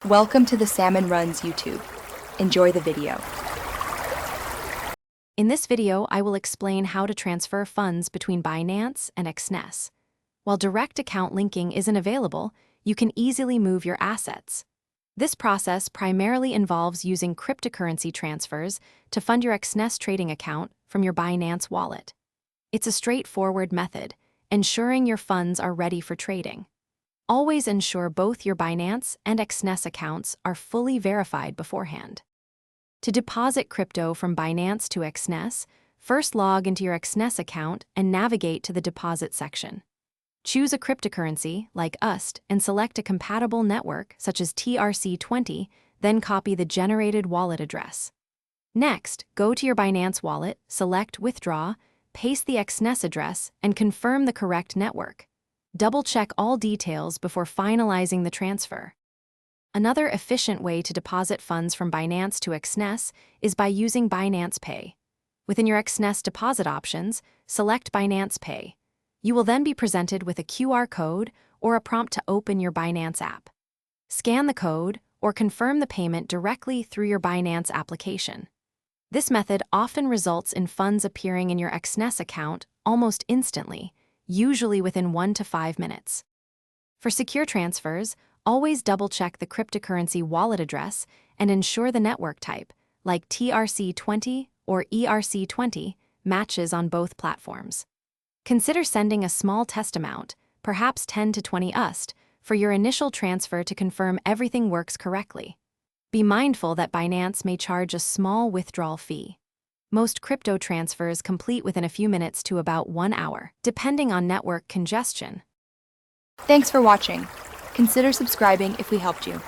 Welcome to the Salmon Runs YouTube. Enjoy the video. In this video, I will explain how to transfer funds between Binance and Exness. While direct account linking isn't available, you can easily move your assets. This process primarily involves using cryptocurrency transfers to fund your Exness trading account from your Binance wallet. It's a straightforward method, ensuring your funds are ready for trading. Always ensure both your Binance and Exness accounts are fully verified beforehand. To deposit crypto from Binance to Exness, first log into your Exness account and navigate to the deposit section. Choose a cryptocurrency, like USD, and select a compatible network, such as TRC20, then copy the generated wallet address. Next, go to your Binance wallet, select Withdraw, paste the Exness address, and confirm the correct network. Double-check all details before finalizing the transfer. Another efficient way to deposit funds from Binance to Exness is by using Binance Pay. Within your Exness deposit options, select Binance Pay. You will then be presented with a QR code or a prompt to open your Binance app. Scan the code or confirm the payment directly through your Binance application. This method often results in funds appearing in your Exness account almost instantly, usually within 1 to 5 minutes. For secure transfers, always double-check the cryptocurrency wallet address and ensure the network type, like TRC20 or ERC20, matches on both platforms. Consider sending a small test amount, perhaps 10 to 20 USD, for your initial transfer to confirm everything works correctly. Be mindful that Binance may charge a small withdrawal fee. Most crypto transfers complete within a few minutes to about 1 hour, depending on network congestion. Thanks for watching. Consider subscribing if we helped you.